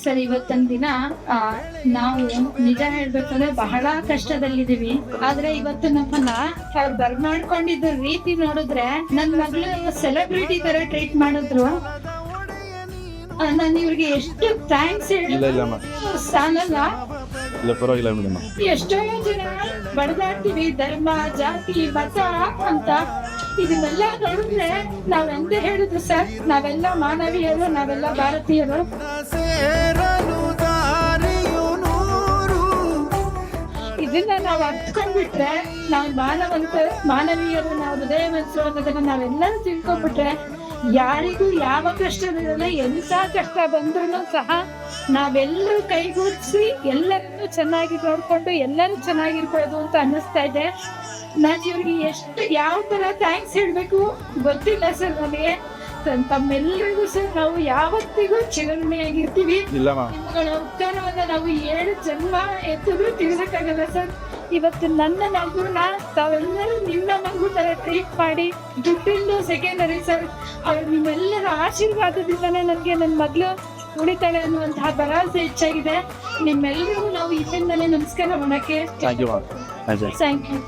Sir ಇವತ್ತಿನ ದಿನ ನಾವು ನಿಜ ಹೇಳ್ಬೇಕಂದ್ರೆ ಬಹಳ ಕಷ್ಟದಲ್ಲಿದ್ದೀವಿ. ಆದ್ರೆ ಇವತ್ತು ನಮ್ಮನ್ನ ಅವ್ರು ಬರ್ಮಾಡ್ಕೊಂಡಿದ್ದ ರೀತಿ ನೋಡಿದ್ರೆ ನನ್ ಮಗಳು ಸೆಲೆಬ್ರಿಟಿ ತರ ಟ್ರೀಟ್ ಮಾಡಿದ್ರು. ನಾನು ಇವ್ರಿಗೆ ಎಷ್ಟು ಥ್ಯಾಂಕ್ಸ್ ಸಾಲಲ್ಲ. ಎಷ್ಟೋ ಜನ ಬಡದಾಡ್ತೀವಿ ಧರ್ಮ ಜಾತಿ ಮತ ಅಂತ. ಇದನ್ನೆಲ್ಲ ನೋಡಿದ್ರೆ ನಾವೆಂತ ಹೇಳಿದ್ರು ಸರ್, ನಾವೆಲ್ಲ ಮಾನವೀಯರು, ನಾವೆಲ್ಲ ಭಾರತೀಯರು. ಇದನ್ನ ನಾವು ಅರ್ತ್ಕೊಂಡ್ಬಿಟ್ರೆ ನಾವು ಮಾನವೀಯರು, ನಾವು ಹೃದಯವಂತರು ಅನ್ನೋದನ್ನ ನಾವೆಲ್ಲರೂ ತಿಳ್ಕೊಂಡ್ಬಿಟ್ರೆ ಯಾರಿಗೂ ಯಾವ ಕಷ್ಟವಿರಲ್ಲ. ಎಂತ ಕಷ್ಟ ಬಂದ್ರು ಸಹ ನಾವೆಲ್ಲರೂ ಕೈಗೂಡಿಸಿ ಎಲ್ಲರನ್ನೂ ಚೆನ್ನಾಗಿ ನೋಡ್ಕೊಂಡು ಎಲ್ಲರೂ ಚೆನ್ನಾಗಿರ್ಬೋದು ಅಂತ ಅನ್ನಿಸ್ತಾ ಇದೆ. ನಾನು ಇವ್ರಿಗೆ ಎಷ್ಟು ಯಾವ ತರ ಥ್ಯಾಂಕ್ಸ್ ಹೇಳ್ಬೇಕು ಗೊತ್ತಿಲ್ಲ ಸರ್ ನನಗೆ. ತಮ್ಮೆಲ್ಲರಿಗೂ ಸರ್ ನಾವು ಯಾವತ್ತಿಗೂ ಚಿರಋಣಿಯಾಗಿರ್ತೀವಿ. ನಿಮ್ಮಗಳ ಉತ್ಥಾನವನ್ನ ನಾವು 7 ಜನ್ಮ ಎತ್ತಿದ್ರು ತಿಳಿಸಕ್ಕಾಗಲ್ಲ ಸರ್. ಇವತ್ತು ನನ್ನ ಮಗುನ ತಾವೆಲ್ಲರೂ ನಿಮ್ಮ ಮಗು ತರ ಟ್ರೀಟ್ ಮಾಡಿ, ದುಡ್ಡಿಂದು ಸೆಕೆಂಡರಿ ಸರ್. ಅವ್ರು ನಿಮ್ಮೆಲ್ಲರ ಆಶೀರ್ವಾದದಿಂದನೇ ನನಗೆ ನನ್ನ ಮಗಳು ಉಳಿತಾಳೆ ಅನ್ನುವಂತಹ ಭರವಸೆ ಹೆಚ್ಚಾಗಿದೆ. ನಿಮ್ಮೆಲ್ಲರಿಗೂ ನಾವು ಇಲ್ಲಿಂದಲೇ ನಮಸ್ಕಾರ ಮಾಡಕ್ಕೆ ಥ್ಯಾಂಕ್ ಯು.